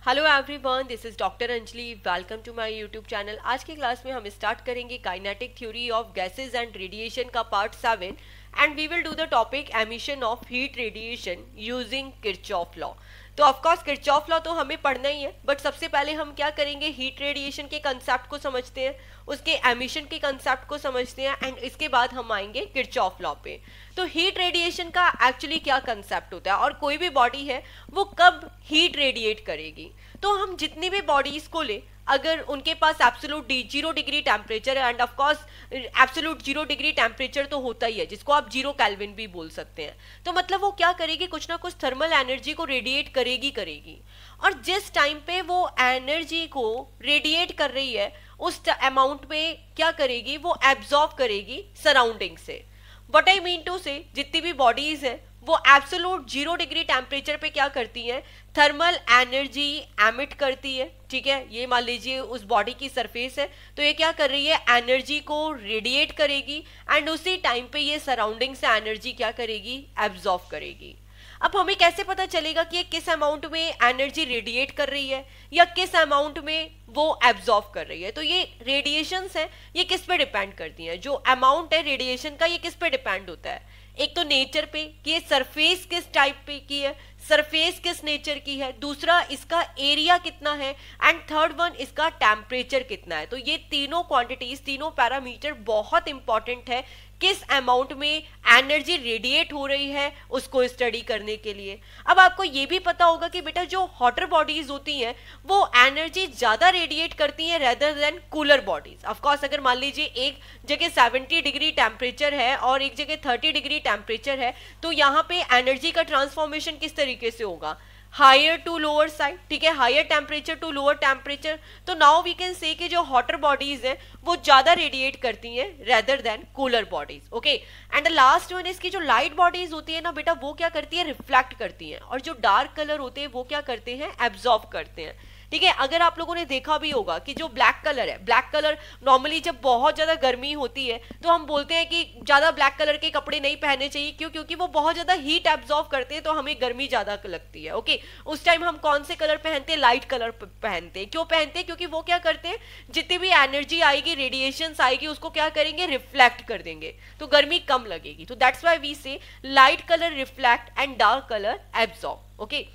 Hello everyone, this is doctor Anjali. Welcome to my YouTube channel. आज की class में हम स्टार्ट करेंगे kinetic theory of gases and radiation का part 7 and we will do the topic emission of heat radiation using Kirchhoff law. तो of course Kirchhoff law तो हमें पढ़ना ही है, बट सबसे पहले हम क्या करेंगे, हीट रेडिएशन के कंसेप्ट को समझते हैं, उसके एमिशन के कंसेप्ट को समझते हैं एंड इसके बाद हम आएंगे किरचॉफ लॉ पे। तो हीट रेडिएशन का एक्चुअली क्या कंसेप्ट होता है और कोई भी बॉडी है वो कब हीट रेडिएट करेगी। तो हम जितनी भी बॉडीज को ले, अगर उनके पास एब्सोल्यूट 0 डिग्री टेम्परेचर है, end of course absolute 0 degree temperature तो होता ही है जिसको आप 0 केल्विन भी बोल सकते हैं, तो मतलब वो क्या करेगी, कुछ ना कुछ थर्मल एनर्जी को रेडिएट करेगी। और जिस टाइम पे वो एनर्जी को रेडिएट कर रही है उस अमाउंट में क्या करेगी, वो एब्जॉर्ब करेगी सराउंडिंग से। व्हाट आई मीन टू से, जितनी भी बॉडीज है वो एब्सोल्यूट 0 डिग्री टेम्परेचर पे क्या करती हैं, थर्मल एनर्जी एमिट करती है। ठीक है, ये मान लीजिए उस बॉडी की सरफेस है, तो ये क्या कर रही है, एनर्जी को रेडिएट करेगी एंड उसी टाइम पे ये सराउंडिंग से एनर्जी क्या करेगी, एब्जॉर्ब करेगी। अब हमें कैसे पता चलेगा कि ये किस अमाउंट में एनर्जी रेडिएट कर रही है या किस अमाउंट में वो एब्जॉर्ब कर रही है। तो ये रेडिएशंस हैं, ये किस पे डिपेंड करती हैं, जो अमाउंट है रेडिएशन का ये किस पे डिपेंड होता है, एक तो नेचर पे कि ये सरफेस किस टाइप पे की है, सरफेस किस नेचर की है, दूसरा इसका एरिया कितना है एंड थर्ड वन इसका टेम्परेचर कितना है। तो ये तीनों क्वांटिटीज, तीनों पैरामीटर बहुत इंपॉर्टेंट है किस अमाउंट में एनर्जी रेडिएट हो रही है उसको स्टडी करने के लिए। अब आपको ये भी पता होगा कि बेटा जो हॉटर बॉडीज होती हैं वो एनर्जी ज्यादा रेडिएट करती हैं rather than cooler bodies. Of course अगर मान लीजिए एक जगह 70 डिग्री टेम्परेचर है और एक जगह 30 डिग्री टेम्परेचर है, तो यहाँ पे एनर्जी का ट्रांसफॉर्मेशन किस तरीके से होगा, हायर टू लोअर साइड। ठीक है, higher temperature to lower temperature. तो नाउ वी कैन से कि जो हॉटर बॉडीज हैं वो ज्यादा रेडिएट करती हैं rather than cooler bodies. Okay, and the last one इसकी जो लाइट बॉडीज होती है ना बेटा, वो क्या करती है, रिफ्लेक्ट करती हैं, और जो डार्क कलर होते हैं वो क्या करते हैं, एब्जॉर्ब करते हैं। ठीक है, अगर आप लोगों ने देखा भी होगा कि जो ब्लैक कलर है, ब्लैक कलर नॉर्मली जब बहुत ज्यादा गर्मी होती है तो हम बोलते हैं कि ज्यादा ब्लैक कलर के कपड़े नहीं पहनने चाहिए, क्यों, क्योंकि वो बहुत ज्यादा हीट एब्जॉर्ब करते हैं तो हमें गर्मी ज्यादा लगती है। ओके, उस टाइम हम कौन से कलर पहनते हैं, लाइट कलर पहनते हैं। क्यों पहनते हैं, क्योंकि वो क्या करते हैं, जितनी भी एनर्जी आएगी, रेडिएशन आएगी, उसको क्या करेंगे, रिफ्लेक्ट कर देंगे, तो गर्मी कम लगेगी। तो दैट्स व्हाई वी से light colour reflect and dark colour absorb. Okay,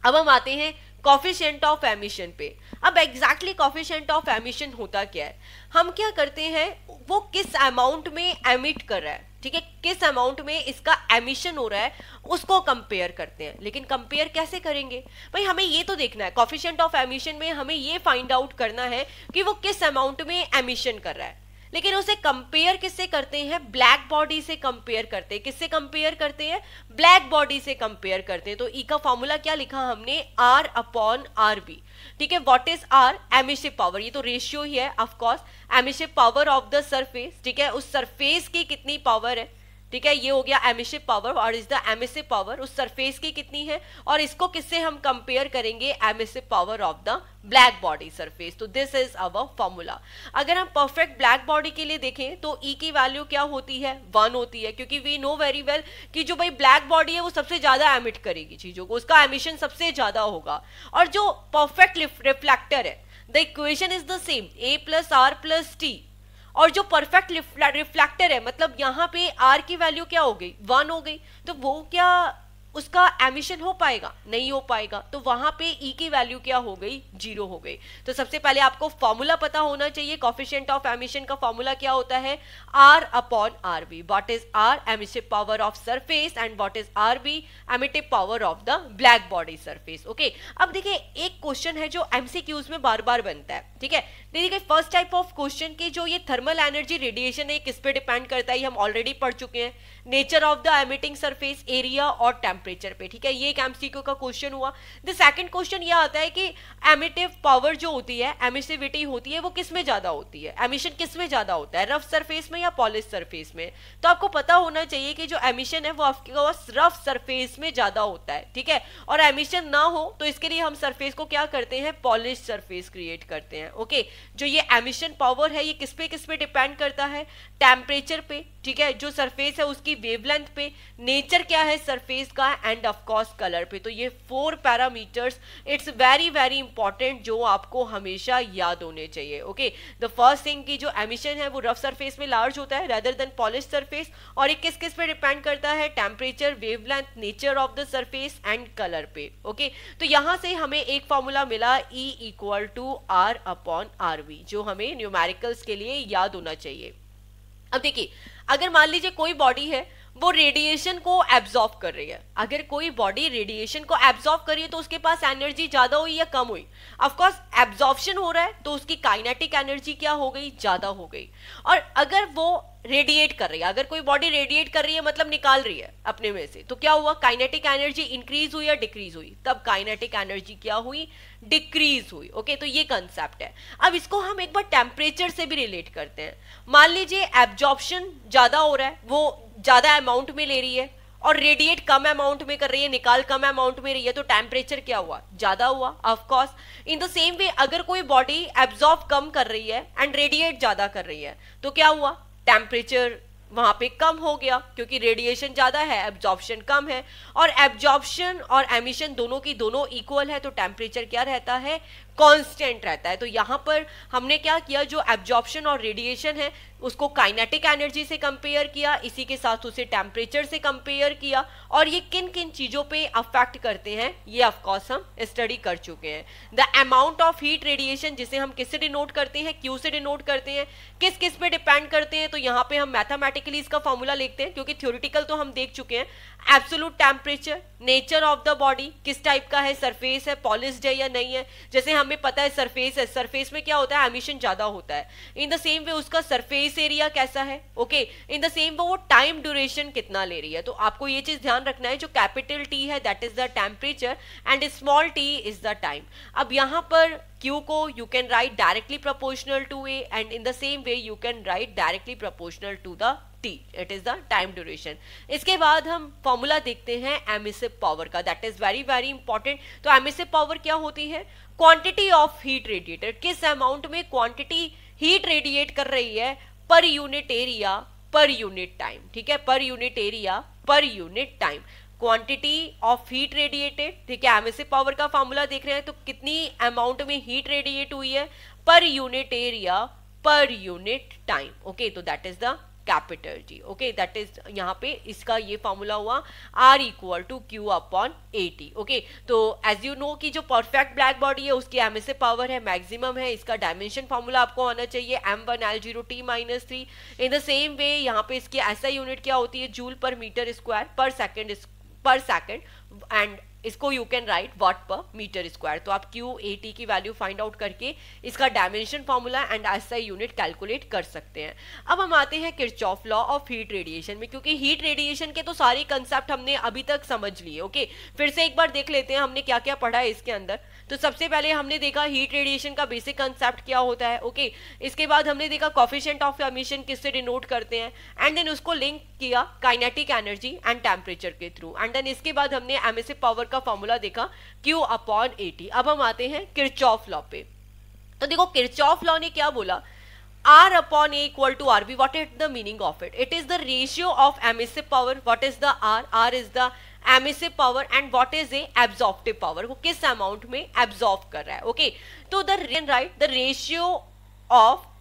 अब हम आते हैं कॉफिशिएंट ऑफ एमिशन पे। अब एग्जैक्टली कॉफिशिएंट ऑफ एमिशन होता क्या है, हम क्या करते हैं, वो किस अमाउंट में एमिट कर रहा है, ठीक है, किस अमाउंट में इसका एमिशन हो रहा है उसको कंपेयर करते हैं। लेकिन कंपेयर कैसे करेंगे भाई, हमें ये तो देखना है, कॉफिशिएंट ऑफ एमिशन में हमें ये फाइंड आउट करना है कि वो किस अमाउंट में एमिशन कर रहा है। लेकिन उसे कंपेयर किससे करते हैं, ब्लैक बॉडी से कंपेयर करते हैं। किससे कंपेयर करते हैं, ब्लैक बॉडी से कंपेयर करते हैं। तो ई का फॉर्मूला क्या लिखा हमने, R अपॉन RB। ठीक है, what is R, emissive power, ये तो रेशियो ही है of course, emissive power of the surface. ठीक है, उस सरफेस की कितनी पावर है, ठीक है, ये हो गया एमिसिव पावर, और इज द एमिसिव पावर उस सरफेस की कितनी है, और इसको किससे हम कंपेयर करेंगे, emissive power of the black body surface. तो दिस इज अवर फॉर्मूला। अगर हम परफेक्ट ब्लैक बॉडी के लिए देखें तो ई की वैल्यू क्या होती है, 1 होती है, क्योंकि वी नो वेरी वेल कि जो भाई ब्लैक बॉडी है वो सबसे ज्यादा एमिट करेगी चीजों को, उसका एमिशन सबसे ज्यादा होगा। और जो परफेक्ट रिफ्लेक्टर है, the equation is the same, A plus R plus T। और जो परफेक्ट रिफ्लेक्टर है, मतलब यहाँ पे R की वैल्यू क्या हो गई, 1 हो गई, तो वो क्या उसका एमिशन हो पाएगा, नहीं हो पाएगा। तो वहां पे E की वैल्यू क्या हो गई, 0 हो गई। तो सबसे पहले आपको फॉर्मूला पता होना चाहिए, कॉफिशिएंट ऑफ एमिशन का फॉर्मूला क्या होता है, R upon RB। What is R, emissive power of surface, and what is RB, emittive power of the black body surface. Okay, अब देखिए एक क्वेश्चन है जो एमसीक्यूज में बार बार बनता है। ठीक है, देखिए फर्स्ट टाइप ऑफ क्वेश्चन की जो ये थर्मल एनर्जी रेडिएशन है किस पे डिपेंड करता है, हम ऑलरेडी पढ़ चुके हैं, nature of the emitting surface, area और टेम्परेचर पे। ठीक है, ये एक एमसीक्यू का क्वेश्चन हुआ। द सेकंड क्वेश्चन ये आता है कि एमिटिव पावर जो होती है, एमिसिविटी होती है, वो किस में ज्यादा होती है, एमिशन किस में ज्यादा होता है, रफ सरफेस में या पॉलिश सरफेस में। तो आपको पता होना चाहिए कि जो एमिशन है वो आपके पास रफ सरफेस में ज्यादा होता है। ठीक है, और एमिशन ना हो तो इसके लिए हम सरफेस को क्या करते हैं, पॉलिश सरफेस क्रिएट करते हैं। ओके, जो ये एमिशन पावर है ये किस पे डिपेंड करता है, टेम्परेचर पे। ठीक है, जो सरफेस है उसकी वेवलेंथ पे, नेचर क्या है सरफेस का, एंड ऑफ कोर्स कलर पे। तो ये 4 parameters it's very very important जो आपको हमेशा याद होने चाहिए। ओके, द फर्स्ट थिंग की जो एमिशन है वो रफ सरफेस में लार्ज होता है रेदर देन पॉलिश सरफेस, और ये किस किस पे डिपेंड करता है, temperature, wavelength, nature of the surface and colour पे। ओके, तो यहां से हमें एक फॉर्मूला मिला E equal to R upon RV, जो हमें न्यूमेरिकल्स के लिए याद होना चाहिए। अब देखिए, अगर मान लीजिए कोई बॉडी है वो रेडिएशन को एब्जॉर्ब कर रही है, अगर कोई बॉडी रेडिएशन को एब्जॉर्ब कर रही है तो उसके पास एनर्जी ज्यादा हुई या कम हुई? ऑफ कोर्स एब्जॉर्प्शन हो रहा है तो उसकी काइनेटिक एनर्जी क्या हो गई, ज्यादा हो गई। और अगर वो रेडिएट कर रही है, अगर कोई बॉडी रेडिएट कर रही है मतलब निकाल रही है अपने में से, तो क्या हुआ, काइनेटिक एनर्जी इंक्रीज हुई या डिक्रीज हुई? तब काइनेटिक एनर्जी क्या हुई, डिक्रीज हुई। ओके, तो ये कंसेप्ट है। अब इसको हम एक बार टेम्परेचर से भी रिलेट करते हैं। मान लीजिए एब्जॉर्प्शन ज्यादा हो रहा है, वो ज्यादा अमाउंट में ले रही है, और रेडिएट कम अमाउंट में कर रही है, निकाल कम अमाउंट में रही है, तो टेम्परेचर क्या हुआ, ज्यादा हुआ। Of course in the same वे अगर कोई बॉडी एब्जॉर्ब कम कर रही है एंड रेडिएट ज्यादा कर रही है, तो क्या हुआ, टेम्परेचर वहां पे कम हो गया, क्योंकि रेडिएशन ज्यादा है, एब्जॉर्प्शन कम है, और एब्जॉर्प्शन और एमिशन दोनों की दोनों इक्वल है, तो टेम्परेचर क्या रहता है, कांस्टेंट रहता है। तो यहाँ पर हमने क्या किया, जो एब्जॉर्प्शन और रेडिएशन है उसको काइनेटिक एनर्जी से कंपेयर किया, इसी के साथ उसे टेम्परेचर से कंपेयर किया, और ये किन किन चीजों पे अफेक्ट करते हैं ये ऑफ कोर्स हम स्टडी कर चुके हैं। The amount of heat radiation, जिसे हम किससे डिनोट करते हैं, क्यू से डिनोट करते हैं, किस किस पे डिपेंड करते हैं, तो यहाँ पे हम मैथमेटिकली इसका फॉर्मूला लिखते हैं, क्योंकि थ्योरेटिकल तो हम देख चुके हैं। Absolute temperature, nature of the body, किस टाइप का है, सरफेस है, पॉलिश्ड है या नहीं है, जैसे हमें पता है सरफेस है, सरफेस में क्या होता है, एमिशन ज्यादा होता है, इन द सेम वे उसका सरफेस एरिया कैसा है। ओके, इन द सेम वे वो टाइम ड्यूरेशन कितना ले रही है। तो आपको ये चीज ध्यान रखना है, जो कैपिटल टी है that is the temperature and small T is the time. अब यहाँ पर Q को you can write directly proportional to A, and in the same way you can write directly proportional to the T, it is the time duration। इसके बाद हम formula देखते हैं emissive power का, that is very very important. तो emissive power क्या होती है, क्वांटिटी ऑफ हीट रेडिएटेड, किस अमाउंट में क्वांटिटी हीट रेडिएट कर रही है पर यूनिट एरिया पर यूनिट टाइम। ठीक है, पर यूनिट एरिया पर unit time, quantity of heat radiated. ठीक है, एमिसिव पावर का फॉर्मूला देख रहे हैं, तो कितनी अमाउंट में हीट रेडिएट हुई है पर यूनिट एरिया पर यूनिट टाइम। ओके, तो that is the capital G। Okay, that is यहाँ पे इसका ये फॉर्मूला हुआ R equal to Q upon AT। Okay, तो एज यू नो कि जो परफेक्ट ब्लैक बॉडी है उसकी एमिसिव पावर है मैक्सिमम है, इसका डायमेंशन फॉर्मूला आपको आना चाहिए M1L0T - 3। इन द सेम वे यहाँ पे इसकी ऐसा यूनिट क्या होती है, जूल पर मीटर स्क्वायर पर सेकेंड, एंड इसको यू कैन राइट वॉट पर मीटर स्क्वायर। तो आप QAT की वैल्यू फाइंड आउट करके इसका dimension formula and SI unit calculate कर सकते हैं। अब हम आते हैं Kirchhoff law of heat radiation में, क्योंकि हीट रेडिएशन के तो सारे कंसेप्ट हमने अभी तक समझ लिए। ओके, फिर से एक बार देख लेते हैं हमने क्या क्या पढ़ा है इसके अंदर। तो सबसे पहले हमने देखा हीट रेडिएशन का बेसिक कंसेप्ट क्या होता है। ओके, इसके बाद हमने देखा कोफिशिएंट ऑफ एमिशन किससे डिनोट करते हैं, एंड देन उसको लिंक किया काइनेटिक एनर्जी एंड टेम्परेचर के थ्रू, एंड देन इसके बाद हमने एमिसिव पावर का फॉर्मूला देखा Q अपॉन AT। अब हम आते हैं किरचॉफ लॉ पे। तो देखो किरचॉफ लॉ ने क्या बोला, R upon A equal to RB. What is the meaning of it? It is the ratio of emissive power. What is the R? R is the emissive power and what is a absorptive power? वो किस amount में absorb कर रहा है। Okay, तो the ratio of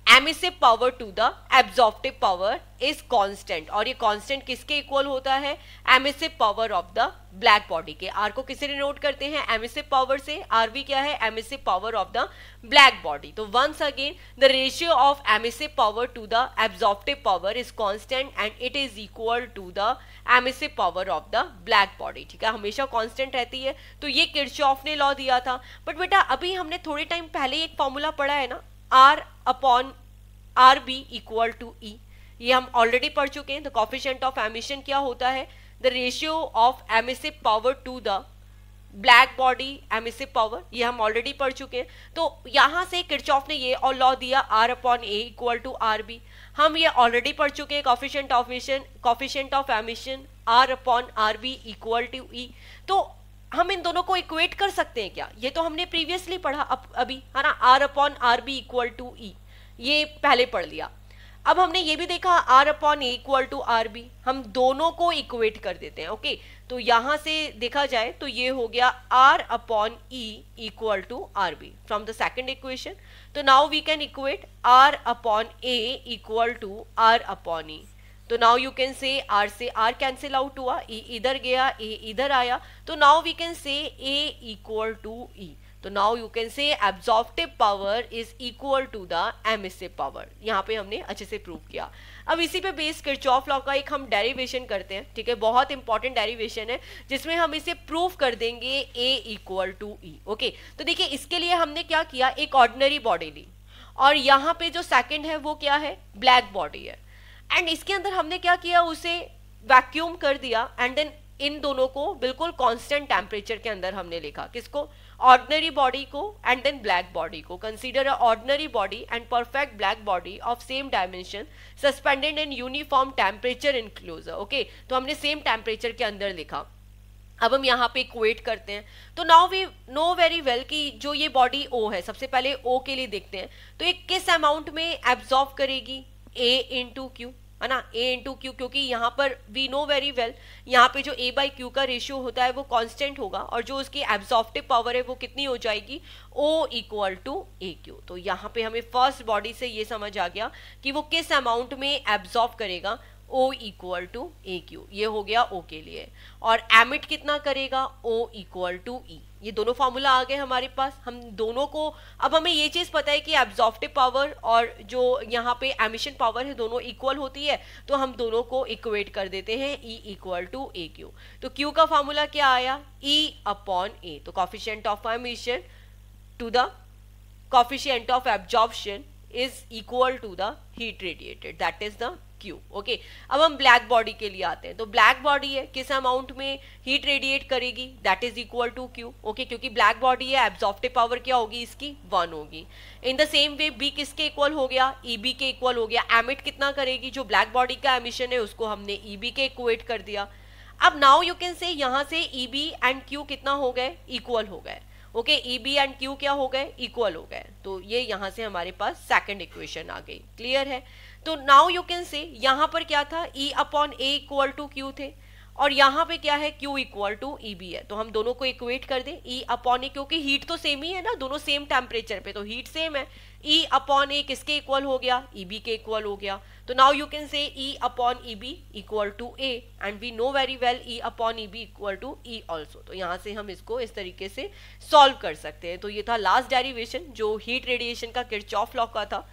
emissive power to the absorptive power is constant, और ये constant किसके इक्वल होता है, emissive power of the black body के। आर को किससे डिनोट करते हैं, एमिसिव पावर से, आर भी क्या है, emissive power of the black body. तो once again the ratio of emissive power to the absorptive power is constant and it is equal to the emissive power of the black body. ठीक है, हमेशा constant रहती है, तो ये Kirchhoff ने law दिया था। बट बेटा अभी हमने थोड़े टाइम पहले एक फॉर्मूला पढ़ा है ना, R upon RB equal to E, ये हम ऑलरेडी पढ़ चुके हैं। द कोफिशिएंट ऑफ एमिशन क्या होता है, the ratio of emissive power to the black body emissive power, ये हम ऑलरेडी पढ़ चुके हैं। तो यहां से किरचॉफ ने ये और लॉ दिया R upon A equal to RB, हम ये ऑलरेडी पढ़ चुके हैं। Coefficient of emission R upon RB equal to E, तो हम इन दोनों को इक्वेट कर सकते हैं क्या, ये तो हमने प्रीवियसली पढ़ा अभी है ना, R upon RB equal to E, ये पहले पढ़ लिया। अब हमने ये भी देखा R upon A equal to R B, हम दोनों को इक्वेट कर देते हैं। ओके, तो यहां से देखा जाए तो ये हो गया R upon E equal to R B from the second equation. तो now we can equate R upon A equal to R upon E. तो now you can say R से R कैंसिल आउट हुआ, E इधर गया, A इधर आया, तो now we can say A equal to E। तो now you can say absorptive power is equal to the emissive power. यहाँ पे हमने अच्छे से प्रूव किया। अब इसी पे बेस किरचॉफ लॉ का एक हम डेरिवेशन करते हैं, ठीक है, बहुत इंपॉर्टेंट डेरिवेशन है जिसमें हम इसे प्रूव कर देंगे A equal to E। Okay, तो देखिए इसके लिए हमने क्या किया, एक ऑर्डिनरी बॉडी ली और यहाँ पे जो सेकंड है वो क्या है, ब्लैक बॉडी है, एंड इसके अंदर हमने क्या किया, उसे वैक्यूम कर दिया एंड देन इन दोनों को बिल्कुल कांस्टेंट टेम्परेचर के अंदर हमने लिखा। किसको, ऑर्डिनरी बॉडी को एंड देन ब्लैक बॉडी को। Consider a ordinary body and perfect black body of same dimension suspended in uniform temperature enclosure. Okay, तो हमने सेम टेम्परेचर के अंदर लिखा। अब हम यहाँ पे इक्वेट करते हैं, तो now we know very well कि जो ये बॉडी O है, सबसे पहले O के लिए देखते हैं, तो ये किस अमाउंट में एब्जॉर्ब करेगी, A इंटू क्यू, है ना, A इंटू क्यू, क्योंकि यहाँ पर वी नो वेरी वेल यहाँ पे जो A बाई क्यू का रेशियो होता है वो कांस्टेंट होगा और जो उसकी एब्जॉर्प्टिव पावर है वो कितनी हो जाएगी, O equal to A Q. तो यहाँ पे हमें फर्स्ट बॉडी से ये समझ आ गया कि वो किस अमाउंट में एब्जॉर्ब करेगा, O equal to A Q, ये हो गया O के लिए। और एमिट कितना करेगा, O इक्वल टू ई। ये दोनों फॉर्मूला आ गए हमारे पास। हम दोनों को, अब हमें ये चीज पता है कि एब्जॉर्प्टिव पावर और जो यहाँ पे एमिशन पावर है दोनों इक्वल होती है, तो हम दोनों को इक्वेट कर देते हैं E equal to A Q. तो Q का फॉर्मूला क्या आया, E अपॉन ए। तो coefficient of emission to the coefficient of absorption is equal to the heat radiated, that is the Q। Okay, अब हम ब्लैक बॉडी के लिए आते हैं। तो ब्लैक बॉडी है, किस अमाउंट में हीट रेडिएट करेगी, that is equal to Q। Okay, क्योंकि ब्लैक बॉडी है, एब्जॉर्प्टिव पावर क्या होगी इसकी, 1 होगी। In the same way B किसके इक्वल हो गया, EB के इक्वल हो गया। एमिट कितना करेगी, जो ब्लैक बॉडी का एमिशन है उसको हमने EB के इक्वेट कर दिया। अब नाउ यू कैन से यहाँ से EB एंड Q कितना हो गए, इक्वल हो गए। ओके, EB एंड Q क्या हो गए, इक्वल हो गए। तो ये यहाँ से हमारे पास सेकंड इक्वेशन आ गई। क्लियर है। तो नाउ यू कैन से यहाँ पर क्या था, E upon A equal to Q थे और यहाँ पे क्या है, Q इक्वल टू EB है। तो हम दोनों को इक्वेट कर दें, E अपॉन ए, क्योंकि हीट तो सेम ही है ना, दोनों सेम टेम्परेचर पे, तो हीट सेम है। E अपॉन ए किसके इक्वल हो गया, EB के इक्वल हो गया। तो now you can say E upon EB equal to A and we know very well E upon EB equal to E also. तो यहाँ से हम इसको इस तरीके से सॉल्व कर सकते हैं। तो ये था लास्ट डेरिवेशन जो हीट रेडिएशन का किरचॉफ लॉ का था।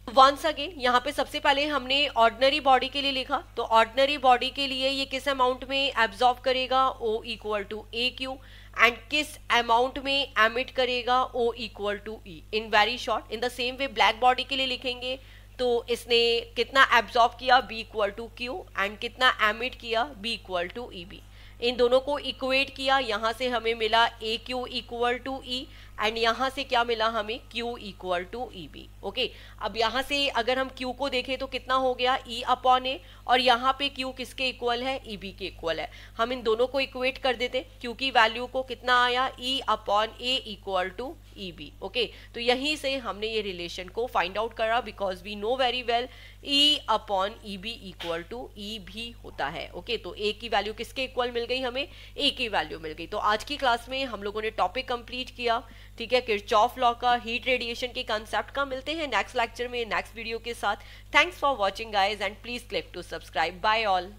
वंस अगेन यहाँ पे सबसे पहले हमने ऑर्डिनरी बॉडी के लिए लिखा, तो ऑर्डिनरी बॉडी के लिए ये किस अमाउंट में एब्जॉर्ब करेगा, O equal to A Q, and किस अमाउंट में एमिट करेगा, O equal to E. In very short, in the same way black body के लिए लिखेंगे, तो इसने कितना एब्जॉर्ब किया, B equal to Q, and कितना एमिट किया, B equal to E B. इन दोनों को इक्वेट किया, यहाँ से हमें मिला A Q equal to E and यहाँ से क्या मिला हमें, Q equal to E B. Okay, अब यहाँ से अगर हम Q को देखें तो कितना हो गया, E अपॉन ए, और यहाँ पे Q किसके इक्वल है, EB के इक्वल है। हम इन दोनों को इक्वेट कर देते, Q की वैल्यू को कितना आया, E upon A equal to EB। Okay, तो यहीं से हमने ये रिलेशन को फाइंड आउट करा, because we know very well E upon EB equal to E भी होता है। ओके, तो A की वैल्यू किसके इक्वल मिल गई, हमें A की वैल्यू मिल गई। तो आज की क्लास में हम लोगों ने टॉपिक कंप्लीट किया, ठीक है, किरचॉफ लॉ का, हीट रेडिएशन के कंसेप्ट का। मिलते हैं नेक्स्ट लेक्चर में नेक्स्ट वीडियो के साथ। Thanks for watching guys and please click to subscribe. Bye all.